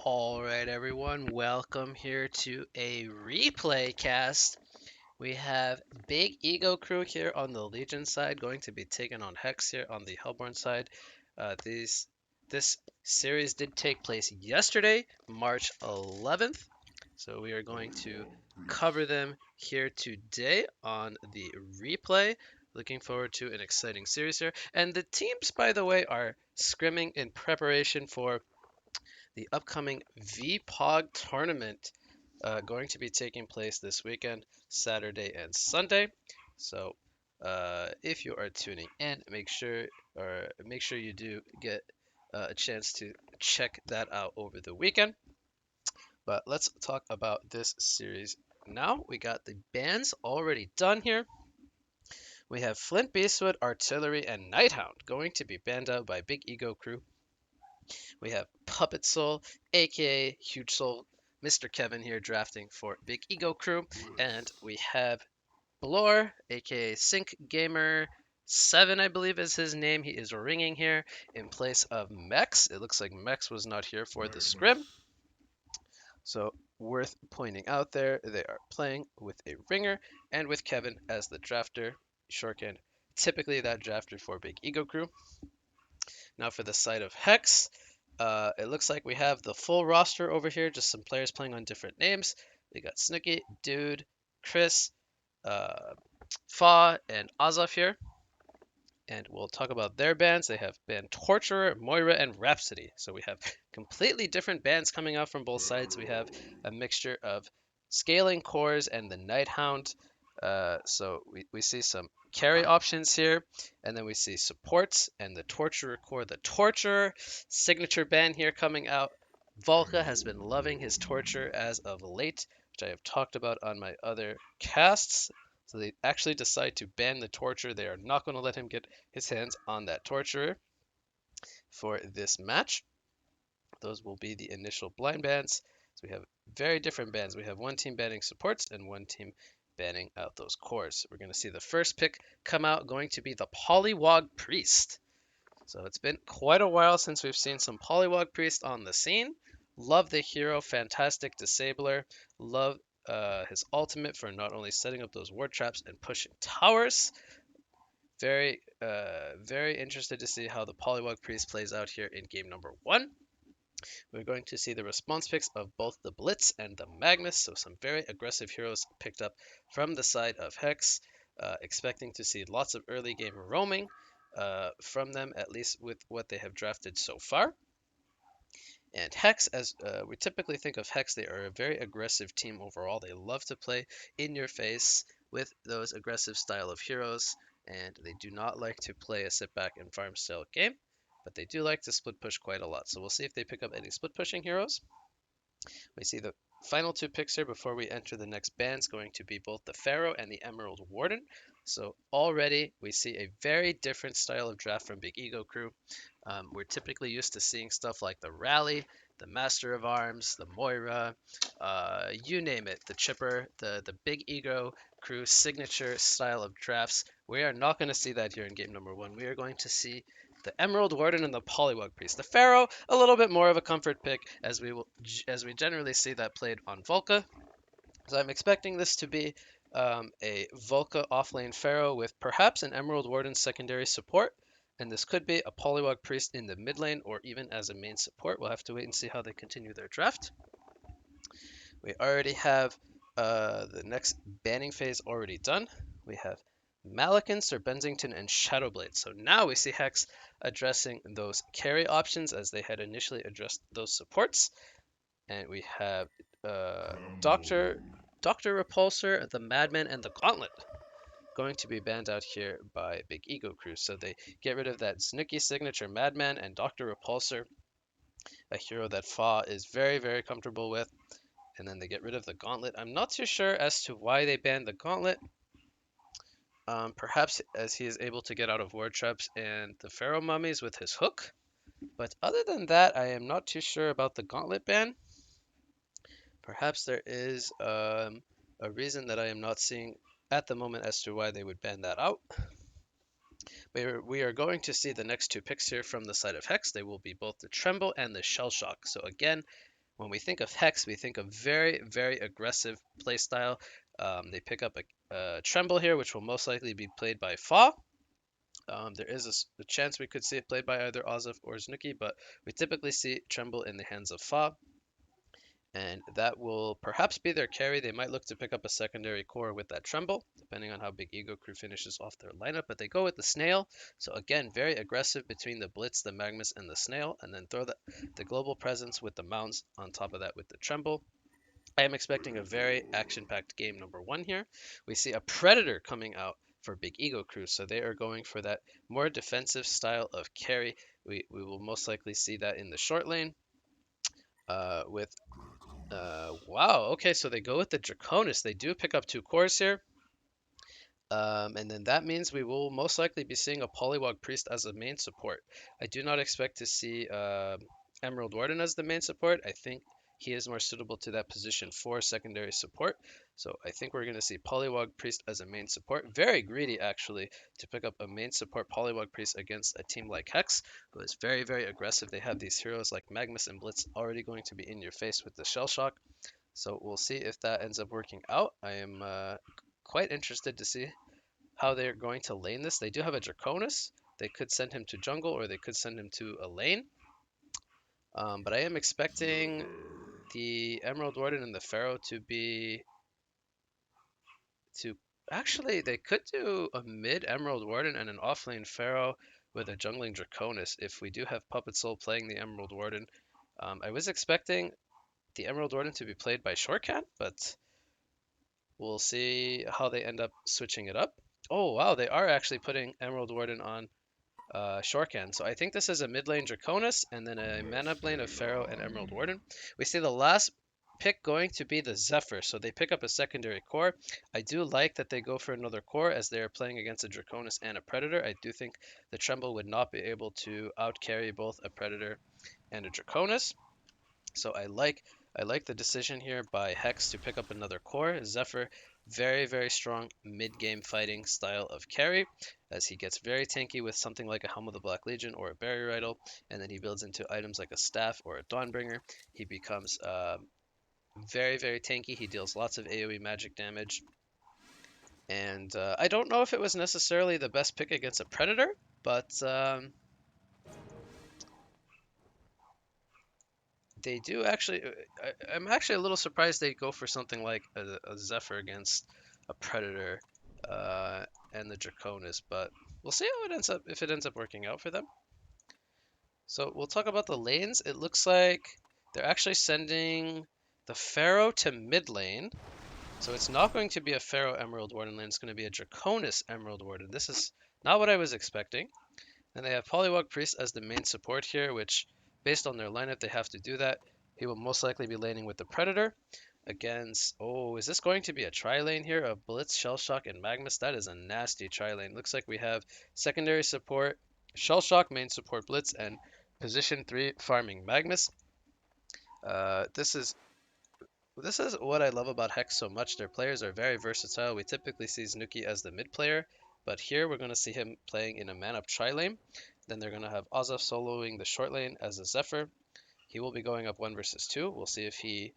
All right, everyone, welcome here to a replay cast. We have Big Ego Crew here on the Legion side, going to be taking on Hex here on the Hellborn side. This series did take place yesterday, March 11th, so we are going to cover them here today on the replay. Looking forward to an exciting series here. And the teams, by the way, are scrimming in preparation for the upcoming VPOG tournament going to be taking place this weekend, Saturday and Sunday. So if you are tuning in, make sure you do get a chance to check that out over the weekend. But let's talk about this series now. We got the bands already done here. We have Flint Beastwood, Artillery, and Nighthound going to be banned out by Big Ego Crew. We have Puppet Soul, aka Huge Soul, Mr. Kevin here drafting for Big Ego Crew. And we have Blore, aka Sync Gamer 7, I believe is his name. He is ringing here in place of Mex. It looks like Mex was not here for the scrim. So worth pointing out there, they are playing with a ringer and with Kevin as the drafter. Shorthand, typically that drafter for Big Ego Crew. Now for the side of Hex, it looks like we have the full roster over here, just some players playing on different names. We got Snooky, Dude, Chris, uh, Fa, and Azaf here. And we'll talk about their bands. They have band Torturer, Moira, and Rhapsody. So we have completely different bands coming out from both sides. We have a mixture of Scaling Cores and the Nighthound. So we see some carry options here, and then we see supports and the Torturer core, the Torturer signature band here coming out. Volka has been loving his Torture as of late, which I have talked about on my other casts. So they actually decide to ban the Torturer. They are not going to let him get his hands on that Torturer for this match. Those will be the initial blind bans. So we have very different bans. We have one team banning supports and one team banning out those cores. We're going to see the first pick come out, going to be the Polywog Priest. So it's been quite a while since we've seen some Polywog Priest on the scene. Love the hero, fantastic disabler. Love his ultimate for not only setting up those ward traps and pushing towers. Very interested to see how the Polywog Priest plays out here in game number 1. We're going to see the response picks of both the Blitz and the Magnus, so some very aggressive heroes picked up from the side of Hex. Expecting to see lots of early game roaming from them, at least with what they have drafted so far. And Hex, as we typically think of Hex, they are a very aggressive team overall. They love to play in your face with those aggressive style of heroes, and they do not like to play a sit back and farm style game, but they do like to split push quite a lot. So we'll see if they pick up any split pushing heroes. We see the final two picks here before we enter the next bands going to be both the Pharaoh and the Emerald Warden. So already we see a very different style of draft from Big Ego Crew. We're typically used to seeing stuff like the Rally, the Master of Arms, the Moira, you name it, the Chipper, the Big Ego Crew signature style of drafts. We are not going to see that here in game number 1. We are going to see the Emerald Warden and the Polywog Priest. The Pharaoh, a little bit more of a comfort pick, as we generally see that played on Volca. So I'm expecting this to be a Volca offlane Pharaoh with perhaps an Emerald Warden secondary support. And this could be a Polywog Priest in the mid lane or even as a main support. We'll have to wait and see how they continue their draft. We already have the next banning phase already done. We have Malakin, Sir Bensington, and Shadowblade. So now we see Hex addressing those carry options as they had initially addressed those supports. And we have Dr. Repulsor, the Madman, and the Gauntlet going to be banned out here by Big Ego Crew. So they get rid of that Snooki signature Madman and Dr. Repulsor, a hero that Fa is very, very comfortable with. And then they get rid of the Gauntlet. I'm not too sure as to why they banned the Gauntlet. Perhaps as he is able to get out of ward traps and the Pharaoh mummies with his hook. But other than that, I am not too sure about the Gauntlet ban. Perhaps there is a reason that I am not seeing at the moment as to why they would ban that out. We are going to see the next two picks here from the side of Hex. They will be both the Tremble and the Shell Shock. So again, When we think of Hex, we think of very, very aggressive playstyle. They pick up a Tremble here, which will most likely be played by Fa. There is a chance we could see it played by either Ozif or Znuki, but we typically see Tremble in the hands of Fa, and that will perhaps be their carry. They might look to pick up a secondary core with that Tremble, depending on how Big Ego Crew finishes off their lineup, but they go with the Snail. So again, very aggressive between the Blitz, the Magmus, and the Snail, and then throw the Global Presence with the Mounts on top of that with the Tremble. I am expecting a very action-packed game number one here. We see a Predator coming out for Big Ego Crew, so they are going for that more defensive style of carry. We will most likely see that in the short lane with wow, okay, so they go with the Draconis. They do pick up two cores here. And then that means we will most likely be seeing a Polywog Priest as a main support. I do not expect to see Emerald Warden as the main support. I think he is more suitable to that position for secondary support. So I think we're going to see Polywog Priest as a main support. Very greedy, actually, to pick up a main support Polywog Priest against a team like Hex, who is very, very aggressive. They have these heroes like Magmus and Blitz already going to be in your face with the Shell Shock. So we'll see if that ends up working out. I am quite interested to see how they're going to lane this. They do have a Draconis. They could send him to jungle or they could send him to a lane. But I am expecting the Emerald Warden and the Pharaoh actually, they could do a mid Emerald Warden and an offlane Pharaoh with a jungling Draconis if we do have Puppet Soul playing the Emerald Warden. I was expecting the Emerald Warden to be played by Shortcat, but we'll see how they end up switching it up. Oh wow, they are actually putting Emerald Warden on Shortcan. So I think this is a mid lane Draconis and then a mana lane of Pharaoh and Emerald Warden. We see the last pick going to be the Zephyr. So they pick up a secondary core. I do like that they go for another core as they are playing against a Draconis and a Predator. I do think the Tremble would not be able to outcarry both a Predator and a Draconis. So I like the decision here by Hex to pick up another core. Zephyr, very, very strong mid-game fighting style of carry, as he gets very tanky with something like a Helm of the Black Legion or a Barrier Idol, and then he builds into items like a Staff or a Dawnbringer. He becomes very, very tanky. He deals lots of AoE magic damage. And I don't know if it was necessarily the best pick against a Predator, but they do actually. I'm actually a little surprised they go for something like a Zephyr against a Predator and the Draconis, but we'll see how it ends up if it ends up working out for them. So we'll talk about the lanes. It looks like they're actually sending the Pharaoh to mid lane. So it's not going to be a Pharaoh Emerald Warden lane. It's going to be a Draconis Emerald Warden. This is not what I was expecting. And they have Polywog Priest as the main support here, which, based on their lineup, they have to do that. He will most likely be laning with the Predator against... Oh, is this going to be a tri-lane here of Blitz, Shellshock, and Magmus? That is a nasty tri-lane. Looks like we have secondary support, Shellshock, main support Blitz, and position 3 farming Magmus. This is what I love about Hex so much. Their players are very versatile. We typically see Znuki as the mid player, but here we're going to see him playing in a man-up tri-lane. Then they're going to have Ozaf soloing the short lane as a Zephyr. He will be going up 1 versus 2. We'll see if he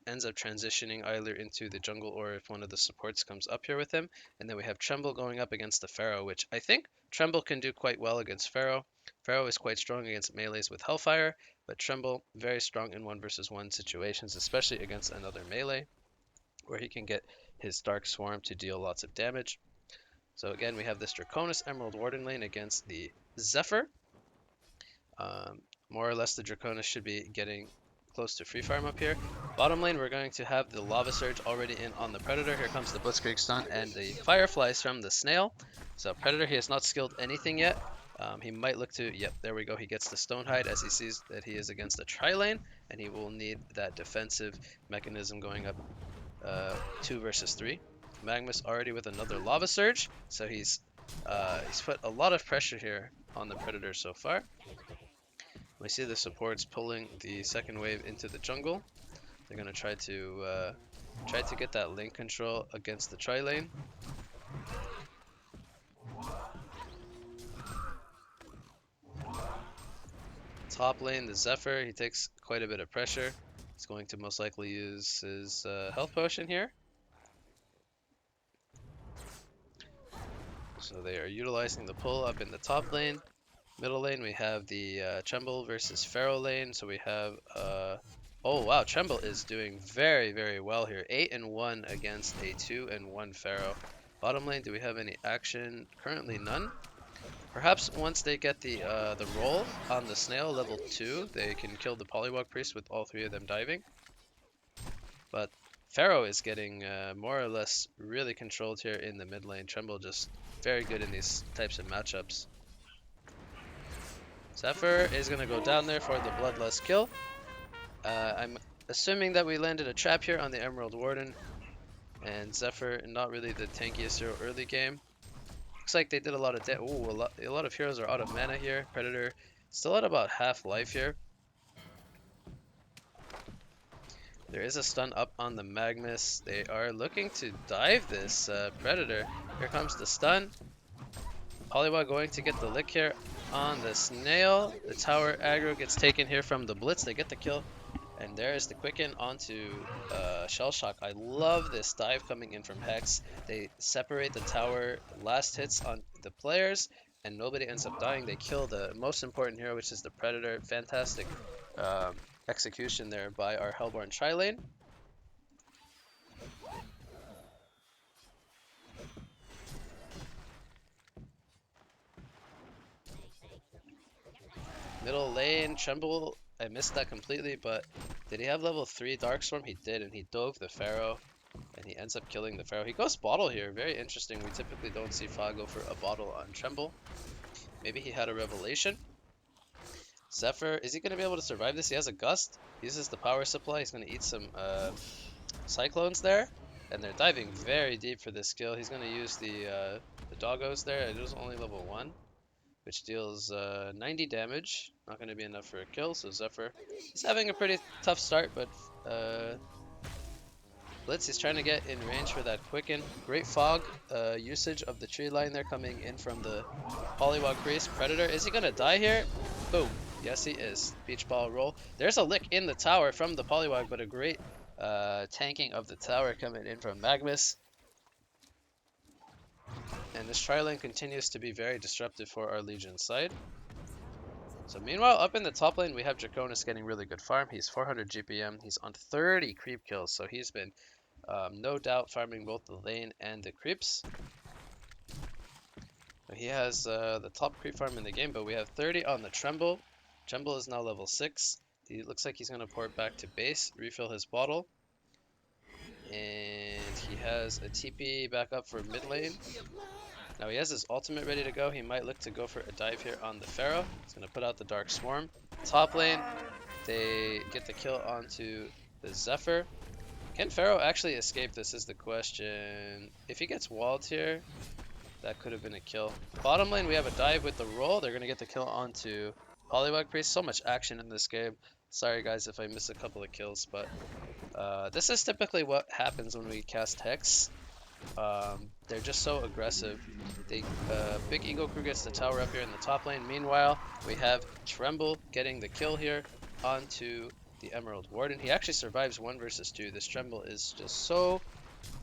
ends up transitioning either into the jungle or if one of the supports comes up here with him. And then we have Tremble going up against the Pharaoh, which I think Tremble can do quite well against Pharaoh. Pharaoh is quite strong against melees with Hellfire, but Tremble very strong in 1 versus 1 situations, especially against another melee, where he can get his Dark Swarm to deal lots of damage. So again, we have this Draconis Emerald Warden lane against the Zephyr. More or less, the Draconis should be getting close to free farm up here. Bottom lane, we're going to have the Lava Surge already in on the Predator. Here comes the Blitzkrieg stun and the Fireflies from the Snail. So Predator, he has not skilled anything yet. He might look to, yep, there we go. He gets the Stonehide as he sees that he is against a tri-lane, and he will need that defensive mechanism going up 2 versus 3. Magmus already with another Lava Surge, so he's put a lot of pressure here on the Predator so far. We see the supports pulling the second wave into the jungle. They're going to try to get that lane control against the tri-lane. It's top lane, the Zephyr, he takes quite a bit of pressure. He's going to most likely use his health potion here. So they are utilizing the pull up in the top lane. Middle lane, we have the Tremble versus Pharaoh lane. So we have, oh wow, Tremble is doing very, very well here. 8-1 against a 2-1 Pharaoh. Bottom lane, do we have any action? Currently none. Perhaps once they get the roll on the snail level 2, they can kill the Polywog Priest with all 3 of them diving. But Pharaoh is getting more or less really controlled here in the mid lane. Tremble just very good in these types of matchups. Zephyr is going to go down there for the Bloodlust kill. I'm assuming that we landed a trap here on the Emerald Warden. And Zephyr, not really the tankiest hero early game. Looks like they did a lot of a lot of heroes are out of mana here. Predator still at about half life here. There is a stun up on the Magnus. They are looking to dive this Predator. Here comes the stun. Polywog going to get the lick here on the snail. The tower aggro gets taken here from the Blitz. They get the kill. And there is the quicken onto Shell Shock. I love this dive coming in from Hex. They separate the tower last hits on the players, and nobody ends up dying. They kill the most important hero, which is the Predator. Fantastic execution there by our Hellborn Tri-Lane. Middle lane, Tremble, I missed that completely, but did he have level 3 Darkstorm? He did, and he dove the Pharaoh, and he ends up killing the Pharaoh. He goes bottle here, very interesting. We typically don't see Fa go for a bottle on Tremble. Maybe he had a revelation. Zephyr, is he going to be able to survive this? He has a Gust, he uses the power supply, he's going to eat some Cyclones there, and they're diving very deep for this skill. He's going to use the doggos there. It was only level 1. Which deals 90 damage. Not going to be enough for a kill, so Zephyr, he's having a pretty tough start, but Blitz is trying to get in range for that quicken. Great fog usage of the tree line there coming in from the Polywog Priest. Predator, is he going to die here? Boom. Yes, he is. Beach ball roll. There's a lick in the tower from the Polywog, but a great tanking of the tower coming in from Magnus. And this tri-lane continues to be very disruptive for our Legion side. So meanwhile, up in the top lane, we have Draconis getting really good farm. He's 400 GPM. He's on 30 creep kills, so he's been no doubt farming both the lane and the creeps. He has the top creep farm in the game, but we have 30 on the Tremble. Tremble is now level 6. He looks like he's going to port back to base, refill his bottle. And he has a TP back up for mid lane. Now he has his ultimate ready to go. He might look to go for a dive here on the Pharaoh. He's going to put out the Dark Swarm. Top lane, they get the kill onto the Zephyr. Can Pharaoh actually escape? This is the question. If he gets walled here, that could have been a kill. Bottom lane, we have a dive with the roll. They're going to get the kill onto Polywog Priest. So much action in this game. Sorry guys if I miss a couple of kills, but this is typically what happens when we cast Hex. They're just so aggressive. Big Ego Crew gets the tower up here in the top lane. Meanwhile, we have Tremble getting the kill here onto the Emerald Warden. He actually survives 1 versus 2. This Tremble is just so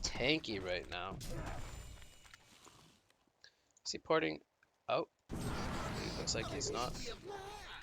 tanky right now. Is he porting out? It looks like he's not.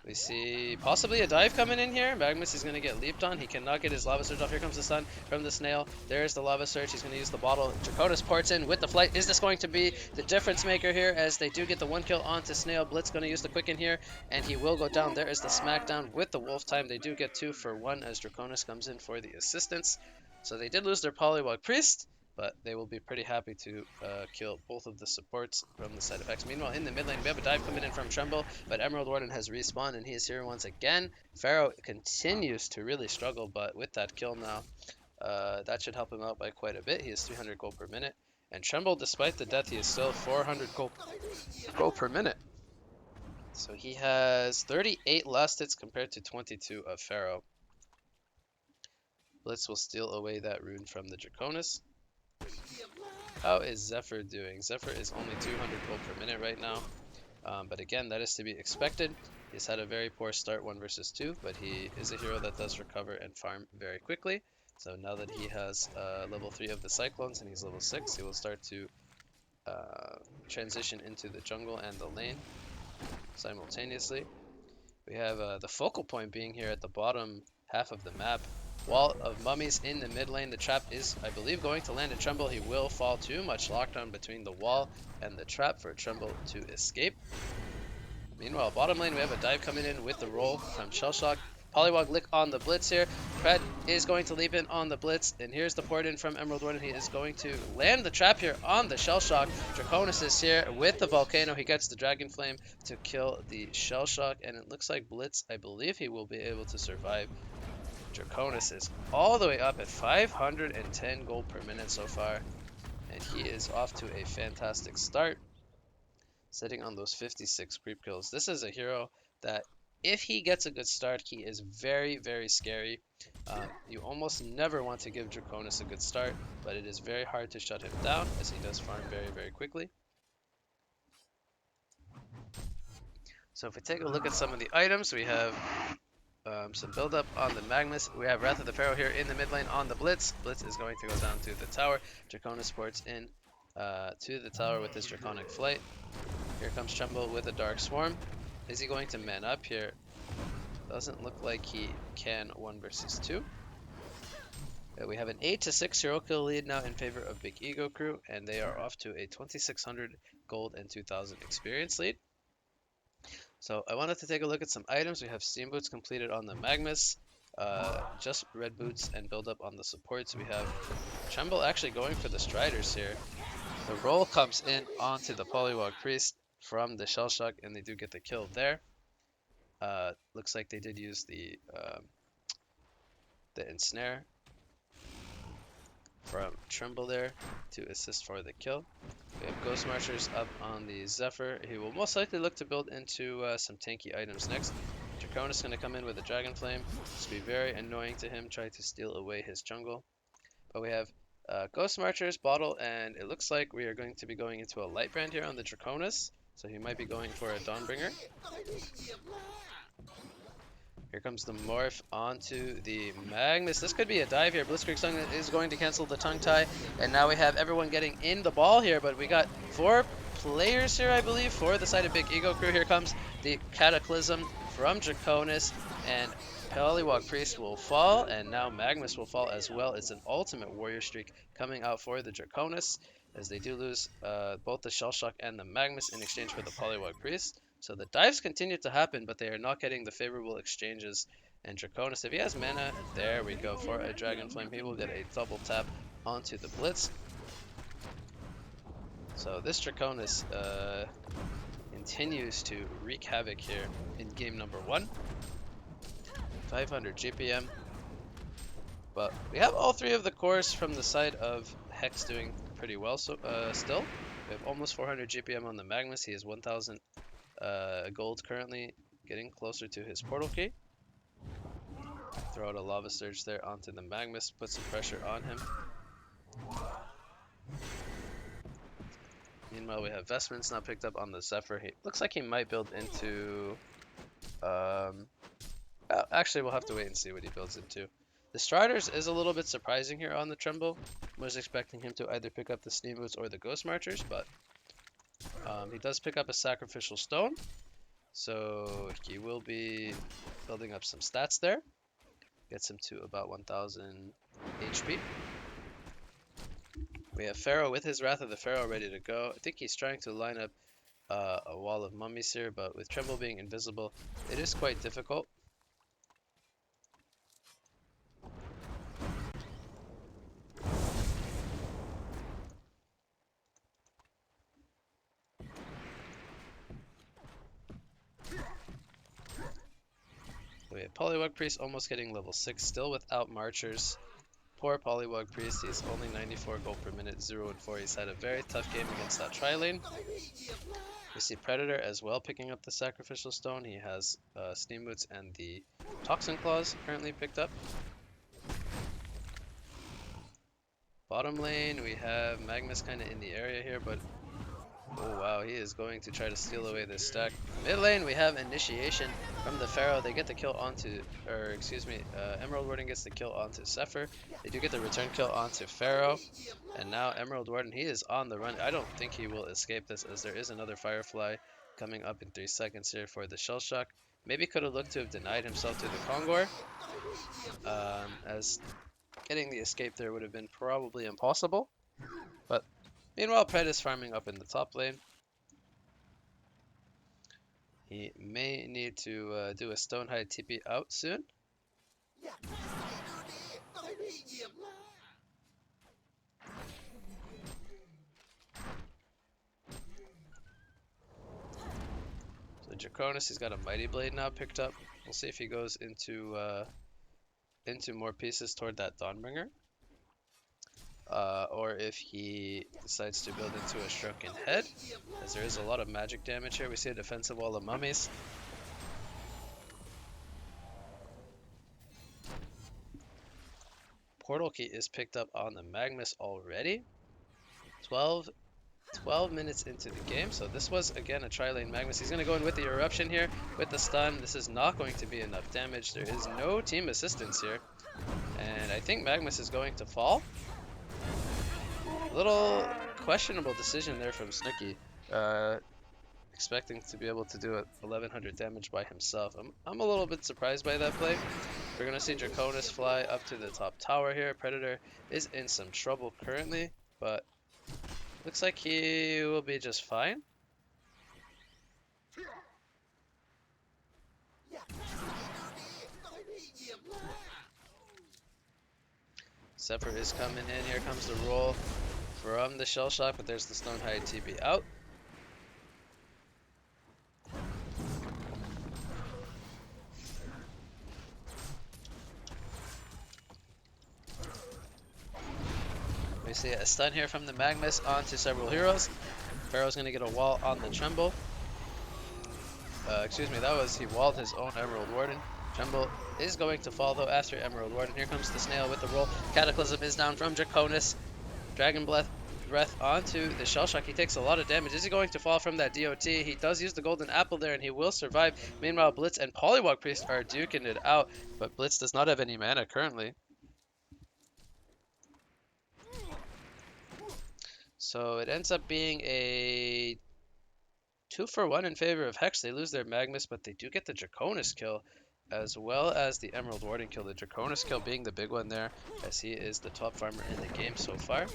We see possibly a dive coming in here. Magnus is going to get leaped on. He cannot get his Lava Surge off. Here comes the stun from the snail. There's the Lava Surge. He's going to use the bottle. Draconis ports in with the flight. Is this going to be the difference maker here as they do get the 1 kill onto Snail? Blitz going to use the quicken here, and he will go down. There is the smackdown with the wolf time. They do get 2 for 1 as Draconis comes in for the assistance. So they did lose their Polywog Priest, but they will be pretty happy to kill both of the supports from the side of Hex. Meanwhile, in the mid lane, we have a dive coming in from Tremble, but Emerald Warden has respawned, and he is here once again. Pharaoh continues to really struggle, but with that kill now, that should help him out by quite a bit. He is 300 gold per minute. And Tremble, despite the death, he is still 400 gold per minute. So he has 38 last hits compared to 22 of Pharaoh. Blitz will steal away that rune from the Draconis. How is Zephyr doing? Zephyr is only 200 gold per minute right now. But again, that is to be expected. He's had a very poor start 1 versus 2, but he is a hero that does recover and farm very quickly. So now that he has level 3 of the Cyclones and he's level 6, he will start to transition into the jungle and the lane simultaneously. We have the focal point being here at the bottom half of the map. Wall of mummies in the mid lane. The trap is, I believe, going to land a Tremble. He will fall too much lockdown between the wall and the trap for Tremble to escape. Meanwhile, bottom lane, we have a dive coming in with the roll from Shellshock. Poliwag lick on the Blitz here. Pred is going to leap in on the Blitz, and here's the port in from Emerald One. He is going to land the trap here on the Shellshock. Draconis is here with the Volcano. He gets the Dragon Flame to kill the Shellshock, and it looks like Blitz, I believe he will be able to survive. Draconis is all the way up at 510 gold per minute so far, and he is off to a fantastic start, sitting on those 56 creep kills. This is a hero that if he gets a good start, he is very, very scary. You almost never want to give Draconis a good start, but it is very hard to shut him down as he does farm very, very quickly. So if we take a look at some of the items, we have some build up on the Magnus. We have Wrath of the Pharaoh here in the mid lane on the Blitz. Blitz is going to go down to the tower. Draconis ports in to the tower with his Draconic Flight. Here comes Tremble with a Dark Swarm. Is he going to man up here? Doesn't look like he can 1 versus 2. We have an 8 to 6 hero kill lead now in favor of Big Ego Crew, and they are off to a 2600 gold and 2000 experience lead. So I wanted to take a look at some items. We have Steam Boots completed on the Magnus, just red boots and build up on the supports. We have Tremble actually going for the Striders here. The roll comes in onto the Poliwag Priest from the Shellshock, and they do get the kill there. Looks like they did use the Ensnare from Tremble there to assist for the kill. We have Ghost Marchers up on the Zephyr. He will most likely look to build into some tanky items next. Draconis is going to come in with a Dragon Flame. This will be very annoying to him, try to steal away his jungle. But we have Ghost Marchers, Bottle, and it looks like we are going to be going into a Light Brand here on the Draconis. So he might be going for a Dawnbringer. Here comes the Morph onto the Magnus. This could be a dive here. Blitzkrieg Song is going to cancel the Tongue Tie. And now we have everyone getting in the ball here. But we got 4 players here, I believe, for the side of Big Ego Crew. Here comes the Cataclysm from Draconis. And Poliwag Priest will fall. And now Magnus will fall as well. It's an ultimate warrior streak coming out for the Draconis, as they do lose both the Shellshock and the Magnus in exchange for the Poliwag Priest. So the dives continue to happen, but they are not getting the favorable exchanges. And Draconis, if he has mana, there we go for a Dragon Flame. He will get a double tap onto the Blitz. So this Draconis continues to wreak havoc here in game number 1. 500 GPM. But we have all 3 of the cores from the side of Hex doing pretty well still. We have almost 400 GPM on the Magnus. He is 1000 gold currently, getting closer to his portal key. Throw out a Lava Surge there onto the Magnus, put some pressure on him. Meanwhile, we have Vestments now picked up on the Zephyr. He looks like he might build into... actually, we'll have to wait and see what he builds into. The Striders is a little bit surprising here on the Tremble. I was expecting him to either pick up the Steam Boots or the Ghost Marchers, but he does pick up a Sacrificial Stone, so he will be building up some stats there. Gets him to about 1000 HP. We have Pharaoh with his Wrath of the Pharaoh ready to go. I think he's trying to line up a wall of mummies here, but with Tremble being invisible, it is quite difficult. We have Poliwag Priest almost getting level 6, still without Marchers. Poor Poliwag Priest, he's only 94 gold per minute, 0 and 4. He's had a very tough game against that tri-lane. We see Predator as well picking up the Sacrificial Stone. He has Steam Boots and the Toxin Claws currently picked up. Bottom lane, we have Magnus kind of in the area here, but Oh wow, he is going to try to steal away this stack. Mid lane, we have initiation from the Pharaoh. They get the kill onto, or excuse me, Emerald Warden gets the kill onto Zephyr. They do get the return kill onto Pharaoh. And now Emerald Warden, he is on the run. I don't think he will escape this, as there is another Firefly coming up in 3 seconds here for the Shell Shock. Maybe could have looked to have denied himself to the Kongor, as getting the escape there would have been probably impossible. But meanwhile, Pred is farming up in the top lane. He may need to do a Stonehide TP out soon. So Draconis, he's got a Mighty Blade now picked up. We'll see if he goes into more pieces toward that Dawnbringer. Or if he decides to build into a Shrunken Head, as there is a lot of magic damage here. We see a defensive wall of mummies. Portal Key is picked up on the Magmus already. 12 minutes into the game, so this was again a tri-lane Magmus. He's going to go in with the Eruption here, with the stun. This is not going to be enough damage. There is no team assistance here, and I think Magmus is going to fall. Little questionable decision there from Snooki, expecting to be able to do 1100 damage by himself. I'm a little bit surprised by that play. We're going to see Draconis fly up to the top tower here. Predator is in some trouble currently, but looks like he will be just fine. Zephyr is coming in. Here comes the roll from the Shell Shock, but there's the Stonehide TP out. We see a stun here from the Magmus onto several heroes. Pharaoh's going to get a wall on the Tremble. Excuse me, he walled his own Emerald Warden. Tremble is going to fall though after Emerald Warden. Here comes the Snail with the roll. Cataclysm is down from Draconis. Dragon Breath onto the Shell Shock. He takes a lot of damage. Is he going to fall from that DOT? He does use the Golden Apple there, and he will survive. Meanwhile, Blitz and Polywog Priest are duking it out, but Blitz does not have any mana currently. So it ends up being a 2-for-1 in favor of Hex. They lose their Magmus, but they do get the Draconis kill, as well as the Emerald Warden kill. The Draconis kill being the big one there, as he is the top farmer in the game so far.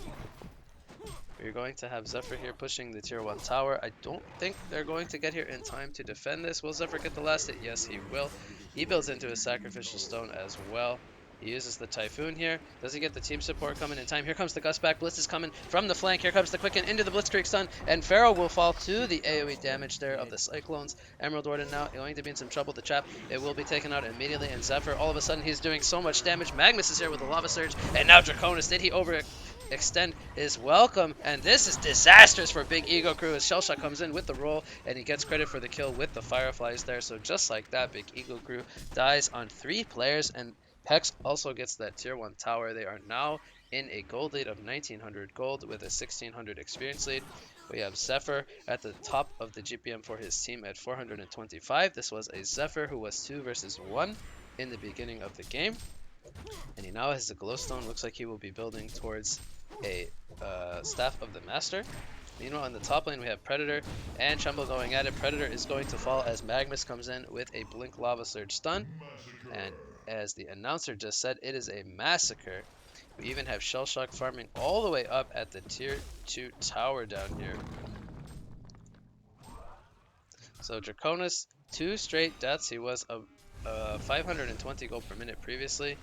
We're going to have Zephyr here pushing the tier 1 tower. I don't think they're going to get here in time to defend this. Will Zephyr get the last hit? Yes, he will. He builds into his Sacrificial Stone as well. He uses the Typhoon here. Does he get the team support coming in time? Here comes the Gust back. Blitz is coming from the flank. Here comes the Quicken into the Blitzkrieg stun. And Pharaoh will fall to the AoE damage there of the Cyclones. Emerald Warden now going to be in some trouble to trap. It will be taken out immediately. And Zephyr, all of a sudden, he's doing so much damage. Magmus is here with the Lava Surge. And now Draconis. Did he overextend his welcome? And this is disastrous for Big Ego Crew as Shellshock comes in with the roll. And he gets credit for the kill with the Fireflies there. So just like that, Big Ego Crew dies on 3 players. And Hex also gets that tier 1 tower. They are now in a gold lead of 1900 gold with a 1600 experience lead. We have Zephyr at the top of the GPM for his team at 425. This was a Zephyr who was 2 versus 1 in the beginning of the game. And he now has a glowstone. Looks like he will be building towards a Staff of the Master. Meanwhile, in the top lane, we have Predator and Tremble going at it. Predator is going to fall as Magmus comes in with a Blink Lava Surge stun. And as the announcer just said, it is a massacre. We even have Shellshock farming all the way up at the tier 2 tower down here. So Draconis, 2 straight deaths. He was 520 gold per minute previously.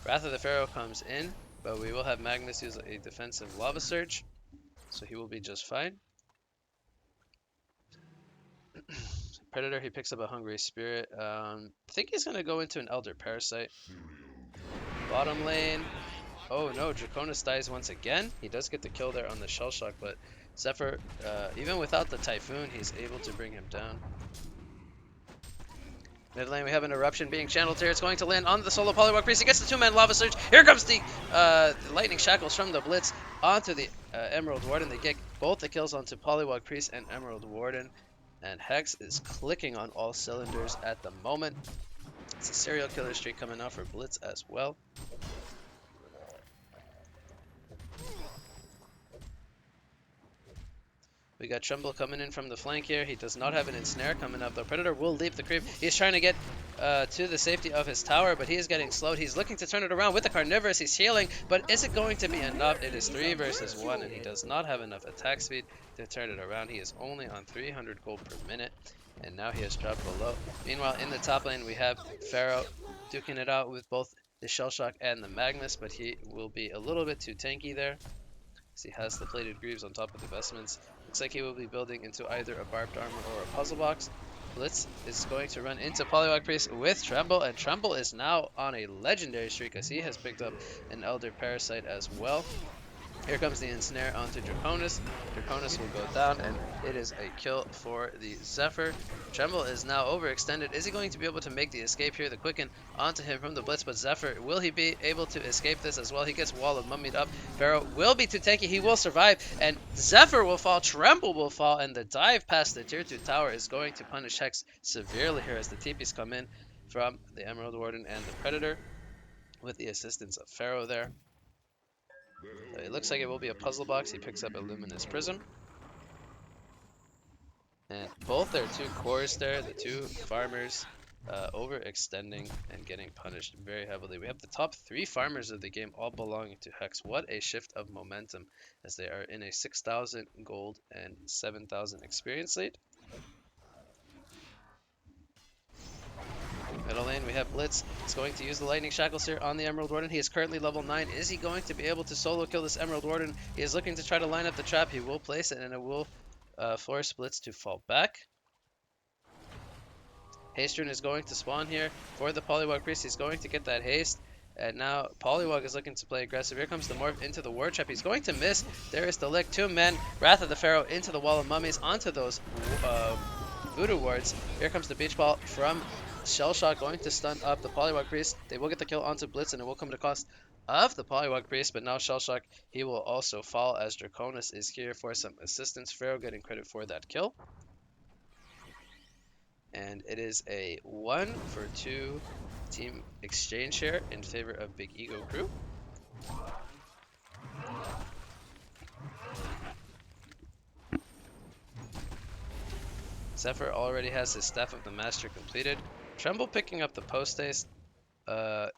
Wrath of the Pharaoh comes in, but we will have Magmus use a defensive Lava Surge, so he will be just fine. Predator, he picks up a Hungry Spirit. I think he's going to go into an Elder Parasite. Bottom lane. Oh no, Draconis dies once again. He does get the kill there on the Shell Shock, but Zephyr, even without the Typhoon, he's able to bring him down. Mid lane, we have an eruption being channeled here. It's going to land on the solo Polywog Priest. He gets the two-man lava surge. Here comes the lightning shackles from the Blitz onto the Emerald Warden. They get both the kills onto Polywog Priest and Emerald Warden. And Hex is clicking on all cylinders at the moment. It's a serial killer streak coming out for Blitz as well. We got Tremble coming in from the flank here. He does not have an ensnare coming up. The Predator will leap the creep. He's trying to get to the safety of his tower, but he is getting slowed. He's looking to turn it around with the Carnivorous. He's healing, but is it going to be enough? It is 3 versus 1, and he does not have enough attack speed to turn it around. He is only on 300 gold per minute, and now he has dropped below. Meanwhile, in the top lane, we have Pharaoh duking it out with both the Shell Shock and the Magnus, but he will be a little bit too tanky there. He has the plated greaves on top of the vestments. Looks like he will be building into either a barbed armor or a puzzle box. Blitz is going to run into Polywog Priest with Tremble, and Tremble is now on a legendary streak as he has picked up an Elder Parasite as well. Here comes the ensnare onto Draconis. Draconis will go down, and it is a kill for the Zephyr. Tremble is now overextended. Is he going to be able to make the escape here? The quicken onto him from the Blitz, but Zephyr, will he be able to escape this as well? He gets Wall of Mummied up. Pharaoh will be too tanky. He will survive, and Zephyr will fall. Tremble will fall, and the dive past the tier 2 tower is going to punish Hex severely here as the TPs come in from the Emerald Warden and the Predator with the assistance of Pharaoh there. So it looks like it will be a puzzle box. He picks up a Luminous Prism. And both their 2 cores there, the 2 farmers, overextending and getting punished very heavily. We have the top 3 farmers of the game all belonging to Hex. What a shift of momentum as they are in a 6,000 gold and 7,000 experience lead. Middle lane, we have Blitz. He's going to use the Lightning Shackles here on the Emerald Warden. He is currently level 9. Is he going to be able to solo kill this Emerald Warden? He is looking to try to line up the trap. He will place it, and it will force Blitz to fall back. Haste Rune is going to spawn here for the Polywog Priest. He's going to get that haste. And now Polywog is looking to play aggressive. Here comes the Morph into the War Trap. He's going to miss. There is the lick. 2 men. Wrath of the Pharaoh into the Wall of Mummies onto those Voodoo Wards. Here comes the Beach Ball from Shell Shock, going to stun up the Polywog Priest. They will get the kill onto Blitz, and it will come at the cost of the Polywog Priest, but now Shell Shock, he will also fall as Draconis is here for some assistance. Pharaoh getting credit for that kill. And it is a 1-for-2 team exchange here in favor of Big Ego Crew. Zephyr already has his Staff of the Master completed. Tremble picking up the post haste.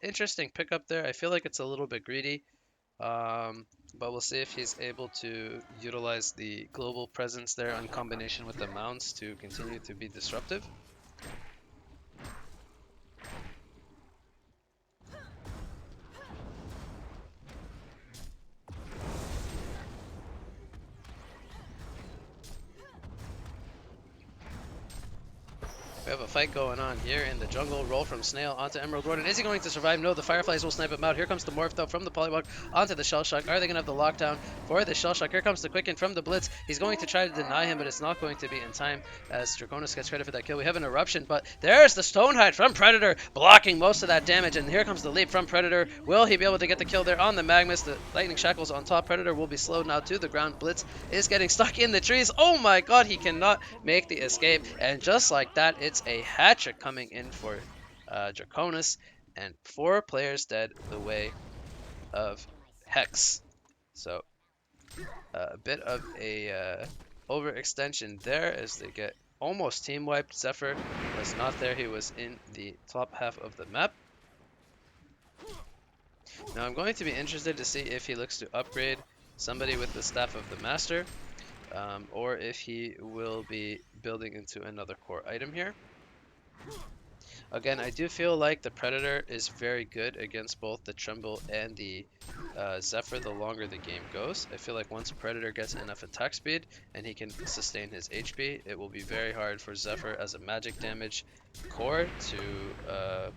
Interesting pickup there. I feel like it's a little bit greedy, but we'll see if he's able to utilize the global presence there in combination with the mounts to continue to be disruptive. We have a fight going on here in the jungle. Roll from Snail onto Emerald Warden. Is he going to survive? No, the Fireflies will snipe him out. Here comes the Morph though from the Polywog onto the Shell Shock. Are they going to have the lockdown for the Shell Shock? Here comes the Quicken from the Blitz. He's going to try to deny him, but it's not going to be in time as Draconis gets credit for that kill. We have an Eruption, but there's the Stonehide from Predator blocking most of that damage, and here comes the leap from Predator. Will he be able to get the kill there on the Magnus? The Lightning Shackles on top. Predator will be slowed now to the ground. Blitz is getting stuck in the trees. Oh my god, he cannot make the escape, and just like that, it's a hat-trick coming in for Draconis, and 4 players dead the way of Hex. So a bit of a overextension there as they get almost team wiped. Zephyr was not there. He was in the top half of the map. Now I'm going to be interested to see if he looks to upgrade somebody with the Staff of the Master, or if he will be building into another core item here. Again, I do feel like the Predator is very good against both the Tremble and the Zephyr the longer the game goes. I feel like once Predator gets enough attack speed and he can sustain his HP, it will be very hard for Zephyr as a magic damage core to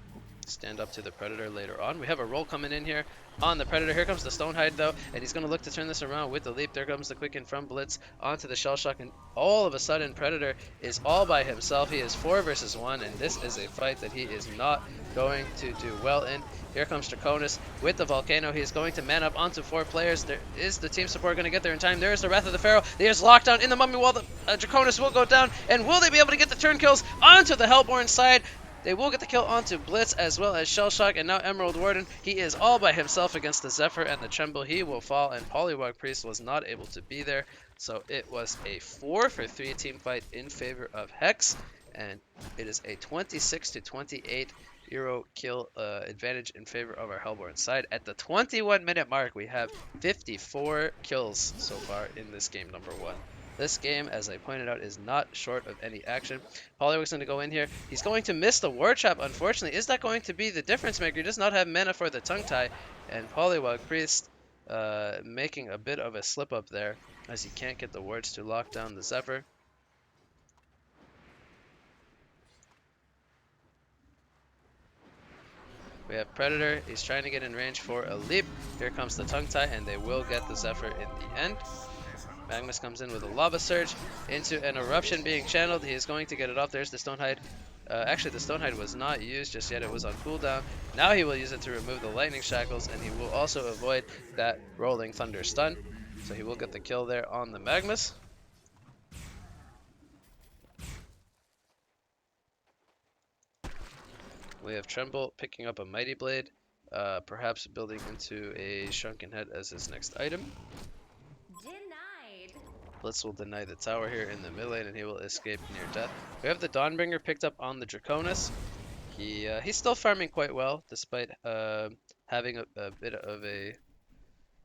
stand up to the Predator later on. We have a roll coming in here on the Predator. Here comes the Stonehide though, and he's going to look to turn this around with the leap. There comes the quicken from Blitz onto the Shell Shock, and all of a sudden Predator is all by himself. He is 4 versus 1, and this is a fight that he is not going to do well in. Here comes Draconis with the Volcano. He is going to man up onto 4 players. There is the team support going to get there in time. There is the Wrath of the Pharaoh. There's lockdown in the Mummy Wall. The Draconis will go down, and will they be able to get the turn kills onto the Hellborn side? They will get the kill onto Blitz as well as Shellshock, and now Emerald Warden. He is all by himself against the Zephyr and the Tremble. He will fall, and Polywog Priest was not able to be there. So it was a 4 for 3 team fight in favor of Hex, and it is a 26 to 28 Euro kill advantage in favor of our Hellborn side. At the 21-minute mark, we have 54 kills so far in this game number 1. This game, as I pointed out, is not short of any action. Polywog's going to go in here. He's going to miss the War Trap, unfortunately. Is that going to be the difference maker? He does not have mana for the Tongue Tie. And Polywog Priest making a bit of a slip up there, as he can't get the wards to lock down the Zephyr. We have Predator. He's trying to get in range for a leap. Here comes the Tongue Tie, and they will get the Zephyr in the end. Magmus comes in with a Lava Surge into an Eruption being channeled. He is going to get it off. There's the Stonehide. Actually, the Stonehide was not used just yet. It was on cooldown. Now he will use it to remove the Lightning Shackles, and he will also avoid that Rolling Thunder stun. So he will get the kill there on the Magmus. We have Tremble picking up a Mighty Blade, perhaps building into a Shrunken Head as his next item. Blitz will deny the tower here in the mid lane, and he will escape near death. We have the Dawnbringer picked up on the Draconis. He's still farming quite well, despite having a bit of a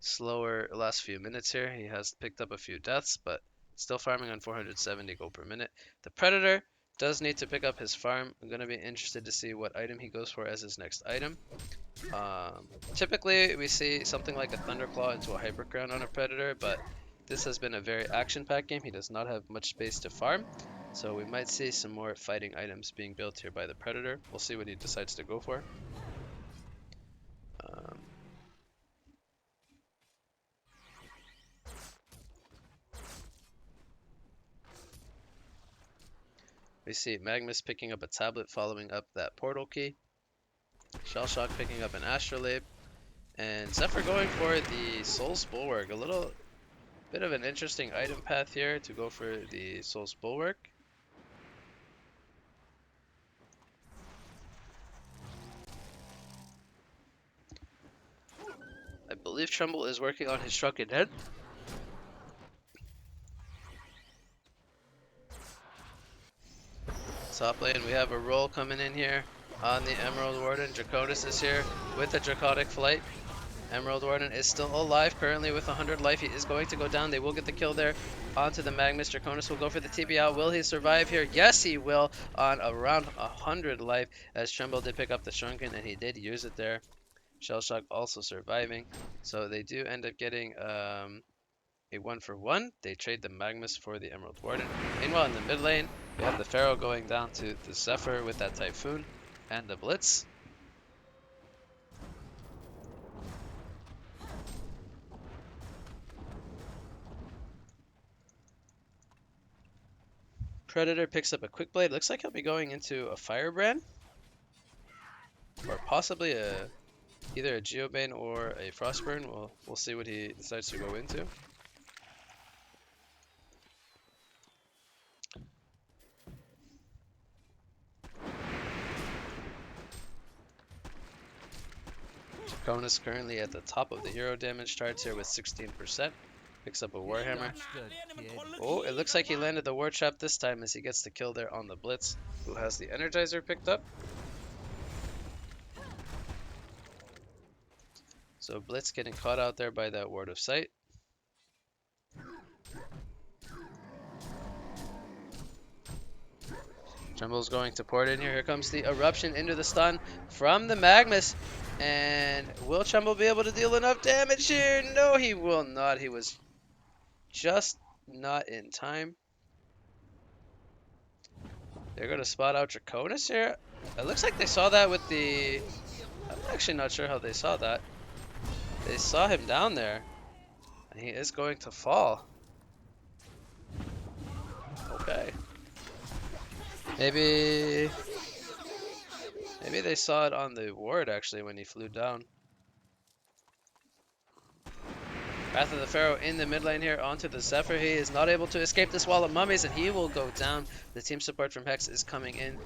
slower last few minutes here. He has picked up a few deaths, but still farming on 470 gold per minute. The Predator does need to pick up his farm. I'm going to be interested to see what item he goes for as his next item. Typically, we see something like a Thunderclaw into a Hyper Crown on a Predator, but this has been a very action-packed game. He does not have much space to farm, so we might see some more fighting items being built here by the Predator. We'll see what he decides to go for. We see Magmus picking up a tablet following up that portal key. Shellshock picking up an Astrolabe. And Zephyr going for the Soul's Bulwark. A little bit of an interesting item path here to go for the Soul's Bulwark. I believe Tremble is working on his Shrunken Head. Top lane, we have a roll coming in here on the Emerald Warden. Draconis is here with a Draconic Flight. Emerald Warden is still alive currently with 100 life. He is going to go down. They will get the kill there onto the Magmus. Draconis will go for the TBL. Will he survive here? Yes, he will on around 100 life, as Tremble did pick up the Shrunken, and he did use it there. Shellshock also surviving. So they do end up getting a 1-for-1. They trade the Magmus for the Emerald Warden. Meanwhile, in the mid lane, we have the Pharaoh going down to the Zephyr with that Typhoon and the Blitz. Predator picks up a Quick Blade. Looks like he'll be going into a Firebrand, or possibly either a Geobane or a Frostburn. We'll see what he decides to go into. Draconis currently at the top of the hero damage charts here with 16%. Picks up a Warhammer. Oh, it looks like he landed the War Trap this time, as he gets the kill there on the Blitz, who has the Energizer picked up. So Blitz getting caught out there by that Ward of Sight. Tremble's going to port in here. Here comes the Eruption into the stun from the Magmus. And will Tremble be able to deal enough damage here? No, he will not. He was just not in time. They're going to spot out Draconis here. It looks like they saw that with the... I'm actually not sure how they saw that. They saw him down there. And he is going to fall. Okay. Maybe they saw it on the ward actually when he flew down. Wrath of the Pharaoh in the mid lane here onto the Zephyr. He is not able to escape this wall of mummies and he will go down. The team support from Hex is coming in,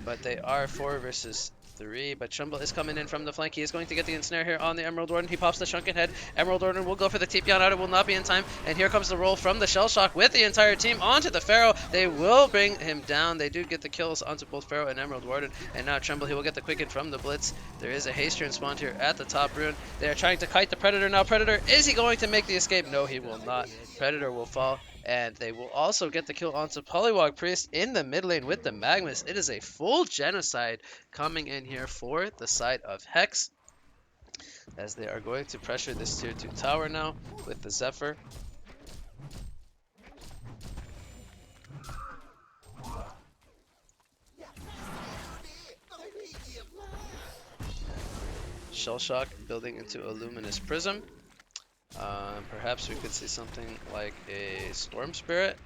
but they are 4 versus 3. But Trumbull is coming in from the flank. He is going to get the ensnare here on the Emerald Warden. He pops the Shrunken Head. Emerald Warden will go for the TP on out. It will not be in time. And here comes the roll from the Shell Shock with the entire team onto the Pharaoh. They will bring him down. They do get the kills onto both Pharaoh and Emerald Warden. And now Tremble, he will get the quicken from the Blitz. There is a haste turn spawned here at the top rune. They are trying to kite the Predator. Now Predator, is he going to make the escape? No, he will not. Predator will fall. And they will also get the kill onto Polywog Priest in the mid lane with the Magmus. It is a full genocide coming in here for the side of Hex, as they are going to pressure this tier 2 tower now with the Zephyr. Shell Shock building into a Luminous Prism. Perhaps we could see something like a Storm Spirit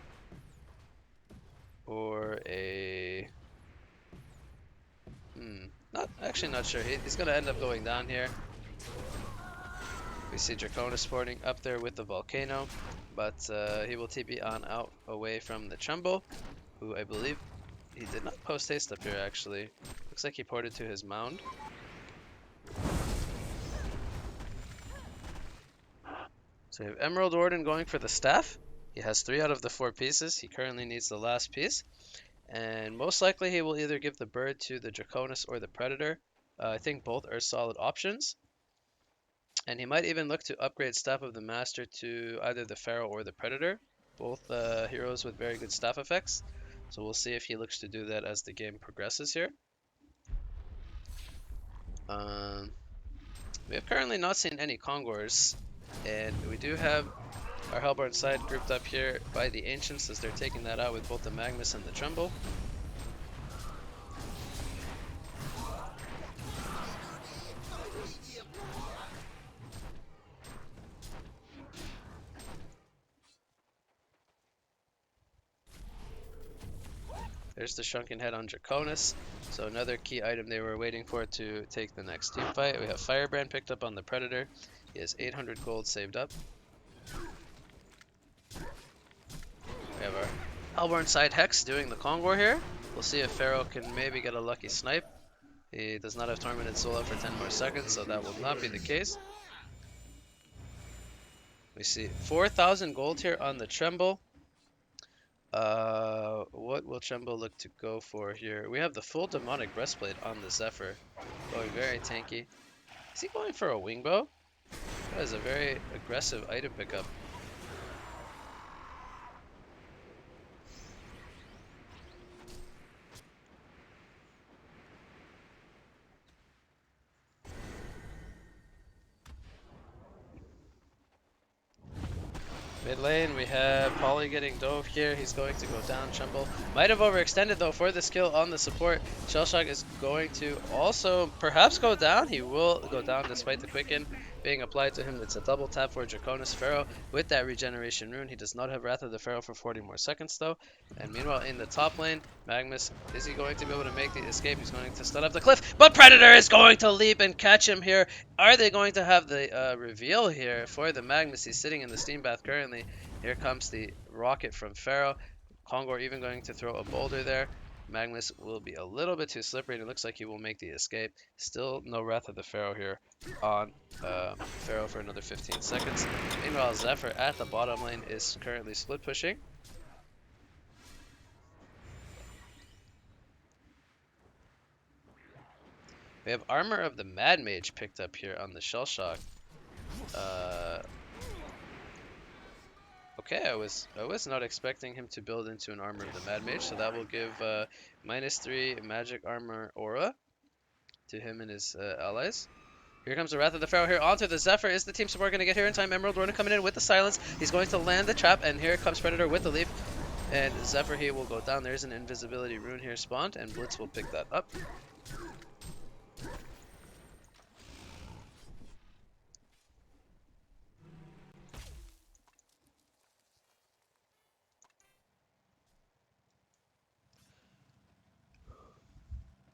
or a... not sure. He's going to end up going down here. We see Draconis sporting up there with the Volcano, but he will TP on out away from the Tremble, who I believe he did not post haste up here actually. Looks like he ported to his mound. So we have Emerald Warden going for the staff. He has 3 out of the 4 pieces. He currently needs the last piece. And most likely he will either give the bird to the Draconis or the Predator. I think both are solid options. And he might even look to upgrade Staff of the Master to either the Pharaoh or the Predator. Both heroes with very good staff effects. So we'll see if he looks to do that as the game progresses here. We have currently not seen any Kongors. And we do have our Hellborn side grouped up here by the Ancients as they're taking that out with both the Magmus and the Tremble. There's the Shrunken Head on Draconis. So another key item they were waiting for to take the next team fight. We have Firebrand picked up on the Predator. He has 800 gold saved up. We have our Hellborn side Hex doing the Kongor here. We'll see if Pharaoh can maybe get a lucky snipe. He does not have Tormented Soul up for 10 more seconds, so that will not be the case. We see 4,000 gold here on the Tremble. What will Tremble look to go for here? We have the full Demonic Breastplate on the Zephyr, going very tanky. Is he going for a Wingbow? That is a very aggressive item pickup. Mid lane, we have Polly getting dove here. He's going to go down. Tremble might have overextended though for this kill on the support. Shellshock is going to also perhaps go down. He will go down despite the quicken being applied to him. It's a double tap for Draconis Pharaoh with that regeneration rune. He does not have Wrath of the Pharaoh for 40 more seconds though. And meanwhile in the top lane, Magmus, is he going to be able to make the escape? He's going to stun up the cliff, but Predator is going to leap and catch him here. Are they going to have the reveal here for the Magmus? He's sitting in the steam bath currently. Here comes the rocket from Pharaoh. Kongor even going to throw a boulder there. Magmus will be a little bit too slippery, and it looks like he will make the escape. Still no Wrath of the Pharaoh here on Pharaoh for another 15 seconds. Meanwhile, Zephyr at the bottom lane is currently split pushing. We have Armor of the Mad Mage picked up here on the Shell Shock. Okay, I was not expecting him to build into an Armor of the Mad Mage, so that will give -3 magic armor aura to him and his allies. Here comes the Wrath of the Pharaoh here onto the Zephyr. Is the team support going to get here in time? Emerald Warden coming in with the silence. He's going to land the trap, and here comes Predator with the leap. And Zephyr here will go down. There's an invisibility rune here spawned, and Blitz will pick that up.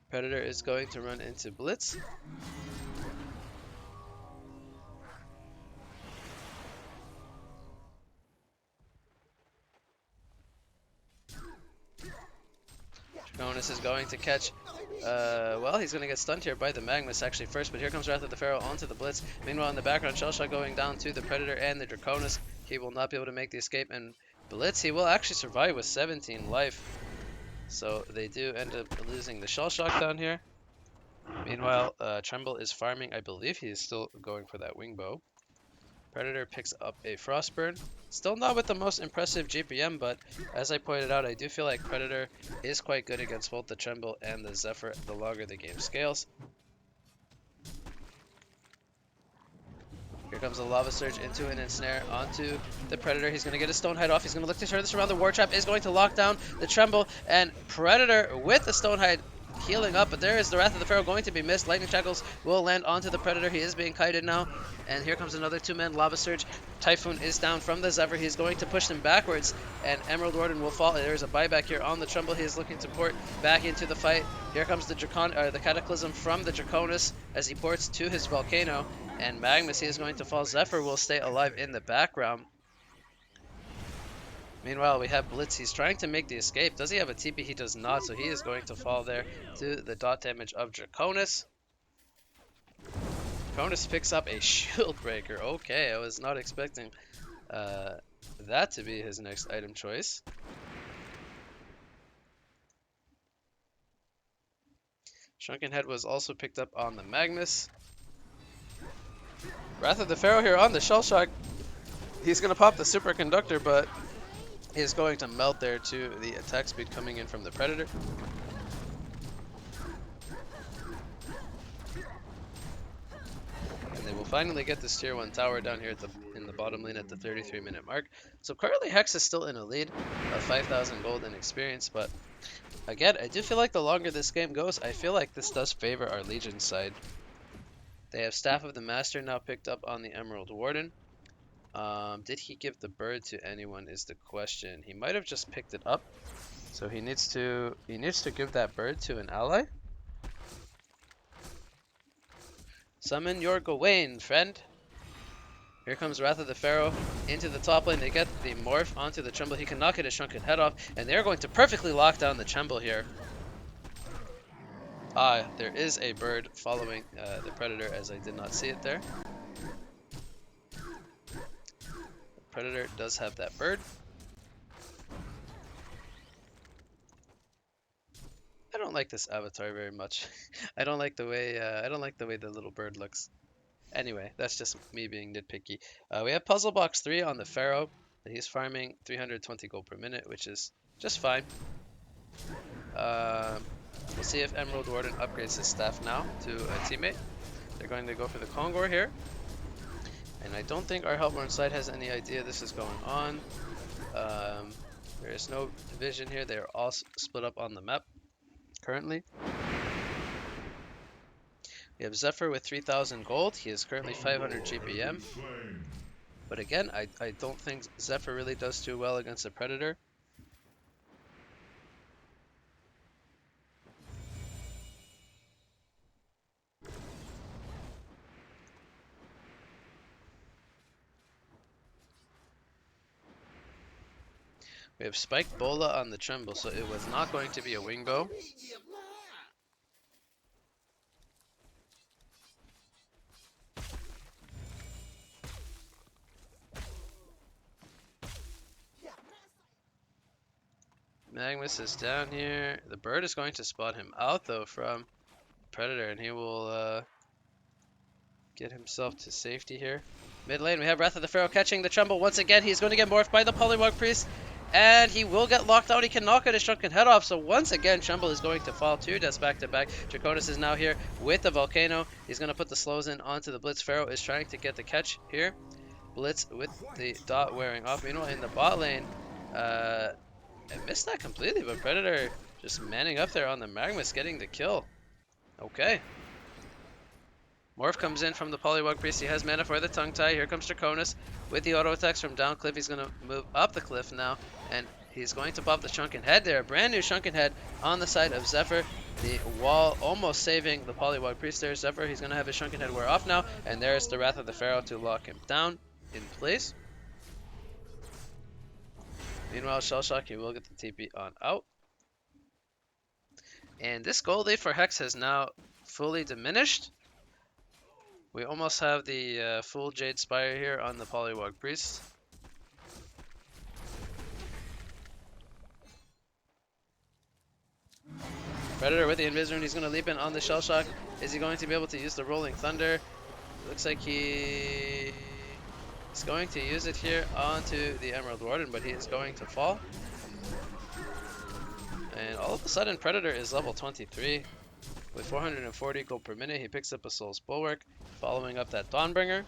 Predator is going to run into Blitz. Draconis is going to catch, well, he's going to get stunned here by the Magmus actually first, but here comes Wrath of the Pharaoh onto the Blitz. Meanwhile, in the background, Shellshot going down to the Predator and the Draconis. He will not be able to make the escape, and Blitz, he will actually survive with 17 life. So they do end up losing the Shellshock down here. Meanwhile, Tremble is farming. I believe he is still going for that wing bow. Predator picks up a Frostburn. Still not with the most impressive GPM, but as I pointed out, I do feel like Predator is quite good against both the Tremble and the Zephyr the longer the game scales. Here comes a Lava Surge into an Ensnare onto the Predator. He's going to get his Stonehide off. He's going to look to turn this around. The War Trap is going to lock down the Tremble, and Predator with the Stonehide healing up, but there is the Wrath of the Pharaoh going to be missed. Lightning Shackles will land onto the Predator. He is being kited now, and here comes another two-man Lava Surge. Typhoon is down from the Zephyr. He's going to push them backwards, and Emerald Warden will fall. There is a buyback here on the Tremble. He is looking to port back into the fight. Here comes the the Cataclysm from the Draconis as he ports to his Volcano, and Magmus, he is going to fall. Zephyr will stay alive in the background. Meanwhile, we have Blitz. He's trying to make the escape. Does he have a TP? He does not, so he is going to fall there to the dot damage of Draconis. Draconis picks up a Shield Breaker. Okay, I was not expecting that to be his next item choice. Shrunken Head was also picked up on the Magmus. Wrath of the Pharaoh here on the Shellshock. He's going to pop the Superconductor, but is going to melt there to the attack speed coming in from the Predator. And they will finally get this tier 1 tower down here in the bottom lane at the 33-minute mark. So currently Hex is still in a lead of 5,000 gold and experience, but again, I do feel like the longer this game goes, I feel like this does favor our Legion side. They have Staff of the Master now picked up on the Emerald Warden. Did he give the bird to anyone is the question. He might have just picked it up. So he needs to give that bird to an ally. Summon your Gawain, friend. Here comes Wrath of the Pharaoh into the top lane. They get the morph onto the Tremble. He cannot get his Shrunken Head off, and they're going to perfectly lock down the Tremble here. There is a bird following the Predator, as I did not see it there. Predator does have that bird. I don't like this avatar very much. I don't like the way the little bird looks. Anyway, that's just me being nitpicky. We have Puzzle Box 3 on the Pharaoh. He's farming 320 gold per minute, which is just fine. We'll see if Emerald Warden upgrades his staff now to a teammate. They're going to go for the Kongor here. And I don't think our Hellborn side has any idea this is going on. There is no division here. They are all split up on the map currently. We have Zephyr with 3,000 gold. He is currently 500 GPM. But again, I don't think Zephyr really does too well against the Predator. We have Spiked Bola on the Tremble, so it was not going to be a wing bow. Magmus is down here. The bird is going to spot him out though from Predator, and he will get himself to safety here. Mid lane, we have Wrath of the Pharaoh catching the Tremble once again. He's going to get morphed by the Polywog Priest, and he will get locked out. He cannot get his Shrunken Head off, so once again, Tremble is going to fall 2 deaths back to back. Draconis is now here with the Volcano. He's going to put the slows in onto the Blitz. Pharaoh is trying to get the catch here. Blitz with the dot wearing off. Meanwhile, in the bot lane, I missed that completely, but Predator just manning up there on the Magmus, getting the kill. Okay. Morph comes in from the Polywog Priest. He has mana for the Tongue Tie. Here comes Draconis with the auto attacks from down cliff. He's going to move up the cliff now, and he's going to pop the Shrunken Head there. A brand new Shrunken Head on the side of Zephyr. The wall almost saving the Polywog Priest there. Zephyr, he's going to have his Shrunken Head wear off now, and there's the Wrath of the Pharaoh to lock him down in place. Meanwhile, Shellshock, he will get the TP on out. And this gold lead for Hex has now fully diminished. We almost have the full Jade Spire here on the Polywog Priest. Predator with the Invisor, and he's going to leap in on the Shellshock. Is he going to be able to use the Rolling Thunder? Looks like he's going to use it here onto the Emerald Warden, but he is going to fall. And all of a sudden, Predator is level 23. With 440 gold per minute, he picks up a Soul's Bulwark, following up that Dawnbringer.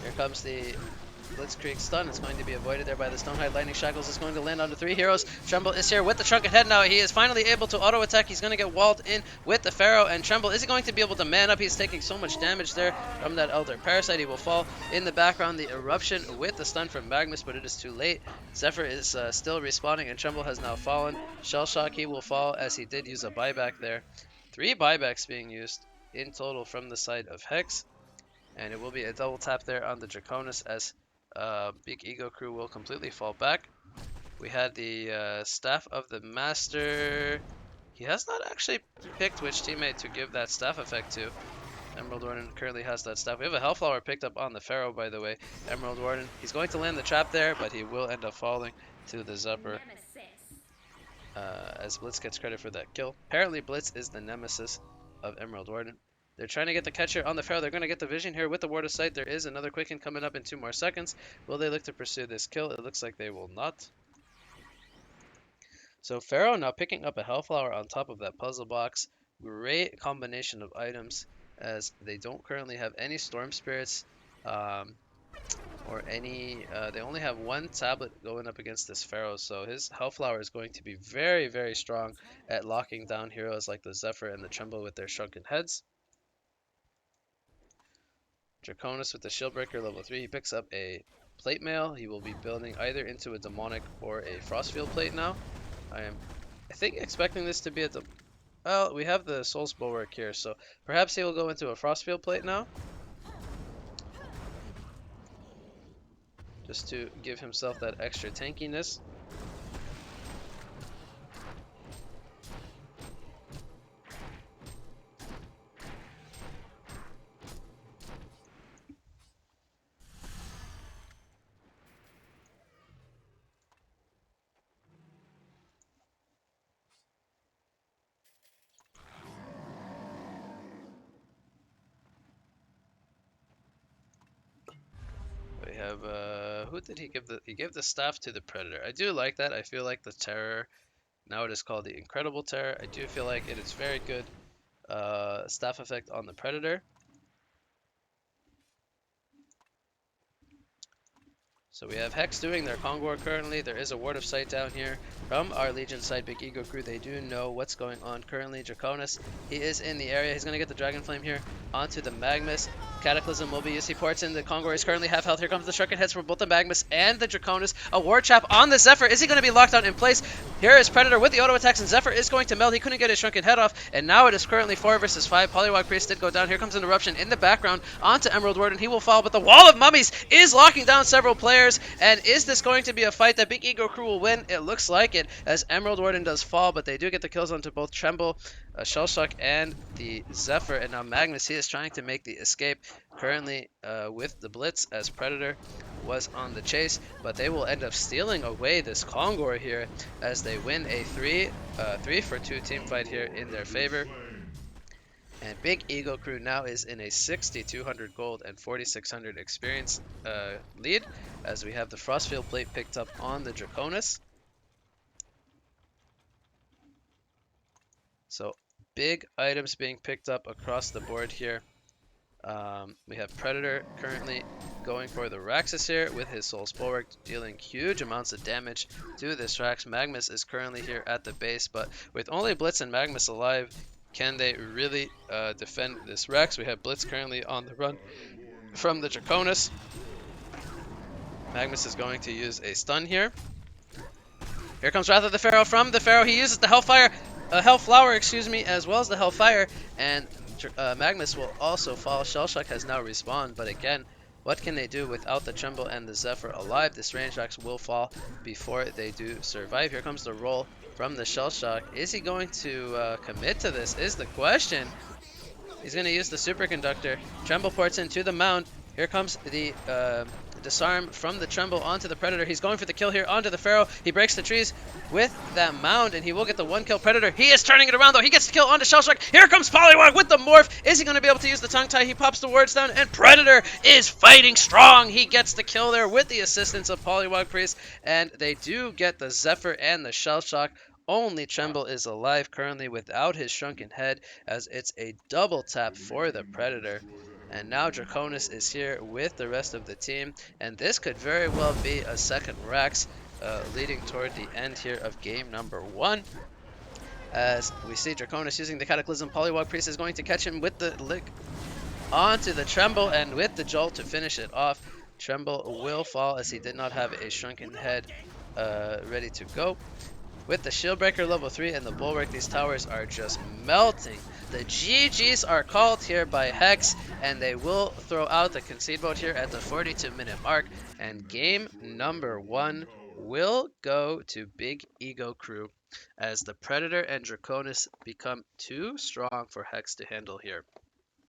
Here comes the Blitzkrieg stun. It's going to be avoided there by the Stonehide. Lightning Shackles is going to land onto 3 heroes. Tremble is here with the Shrunken Head now. He is finally able to auto attack. He's going to get walled in with the Pharaoh, and Tremble is he going to be able to man up. He's taking so much damage there from that Elder Parasite. He will fall. In the background, the Eruption with the stun from Magmus, but it is too late. Zephyr is still respawning, and Tremble has now fallen. Shellshock, he will fall as he did use a buyback there. 3 buybacks being used in total from the side of Hex, and it will be a double tap there on the Draconis as Big Ego Crew will completely fall back. We had the Staff of the Master. He has not actually picked which teammate to give that staff effect to. Emerald Warden currently has that staff. We have a Hellflower picked up on the Pharaoh, by the way. Emerald Warden, he's going to land the trap there, but he will end up falling to the Zephyr. As Blitz gets credit for that kill. Apparently Blitz is the nemesis of Emerald Warden. They're trying to get the catcher on the Pharaoh. They're going to get the vision here with the Ward of Sight. There is another Quicken coming up in 2 more seconds. Will they look to pursue this kill? It looks like they will not. So Pharaoh now picking up a Hellflower on top of that puzzle box. Great combination of items as they don't currently have any Storm Spirits or any... they only have 1 tablet going up against this Pharaoh. So his Hellflower is going to be very, very strong at locking down heroes like the Zephyr and the Tremble with their Shrunken Heads. Draconis with the Shieldbreaker level 3. He picks up a Plate Mail. He will be building either into a Demonic or a Frostfield Plate now. I think expecting this to be a... Well, we have the Soul's Bulwark here, so perhaps he will go into a Frostfield Plate now. Just to give himself that extra tankiness. We have, who did he give he gave the staff to the Predator. I do like that. I feel like the Terror, now it is called the Incredible Terror. I do feel like it is very good staff effect on the Predator. So we have Hex doing their Kongor currently. There is a Ward of Sight down here from our Legion side, Big Ego Crew. They do know what's going on currently. Draconis, he is in the area. He's going to get the Dragon Flame here onto the Magmus. Cataclysm will be used. He ports in. The Kongor is currently half health. Here comes the Shrunken Heads from both the Magmus and the Draconis. A Ward Trap on the Zephyr. Is he going to be locked down in place? Here is Predator with the auto attacks, and Zephyr is going to melt. He couldn't get his Shrunken Head off, and now it is currently 4 versus 5. Polywog Priest did go down. Here comes an Eruption in the background onto Emerald Warden. He will fall, but the Wall of Mummies is locking down several players. And is this going to be a fight that Big Ego Crew will win? It looks like it, as Emerald Warden does fall, but they do get the kills onto both Tremble, Shellshock, and the Zephyr. And now Magmus, he is trying to make the escape currently with the Blitz, as Predator was on the chase, but they will end up stealing away this Kongor here as they win a 3 for 2 team fight here in their favor. And Big Ego Crew now is in a 6,200 gold and 4,600 experience lead, as we have the Frostfield Plate picked up on the Draconis. So big items being picked up across the board here. We have Predator currently going for the Raxus here with his Soul's Bulwark, dealing huge amounts of damage to this Rax. Magnus is currently here at the base, but with only Blitz and Magnus alive, can they really defend this Rex? We have Blitz currently on the run from the Draconis. Magnus is going to use a stun here. Here comes Wrath of the Pharaoh from the Pharaoh. He uses the Hellfire, Hellflower, excuse me, as well as the Hellfire, and Magnus will also fall. Shellshock has now respawned, but again, what can they do without the Tremble and the Zephyr alive? This Range Axe will fall before they do survive. Here comes the roll from the Shellshock. Is he going to commit to this is the question. He's going to use the Superconductor. Tremble ports into the mound. Here comes the disarm from the Tremble onto the Predator. He's going for the kill here onto the Pharaoh. He breaks the trees with that mound, and he will get the one kill Predator. He is turning it around, though. He gets the kill onto Shellshock. Here comes Poliwag with the Morph. Is he going to be able to use the Tongue Tie? He pops the wards down, and Predator is fighting strong. He gets the kill there with the assistance of Poliwag Priest, and they do get the Zephyr and the Shellshock. Only Tremble is alive currently without his shrunken head, as it's a double tap for the Predator. And now Draconis is here with the rest of the team, and this could very well be a second Rax leading toward the end here of game number 1. As we see Draconis using the Cataclysm, Poliwag Priest is going to catch him with the lick onto the Tremble, and with the Jolt to finish it off. Tremble will fall as he did not have a shrunken head ready to go. With the Shieldbreaker level 3 and the Bulwark, these towers are just melting. The GGs are called here by Hex, and they will throw out the concede vote here at the 42-minute mark. And game number 1 will go to Big Ego Crew, as the Predator and Draconis become too strong for Hex to handle here.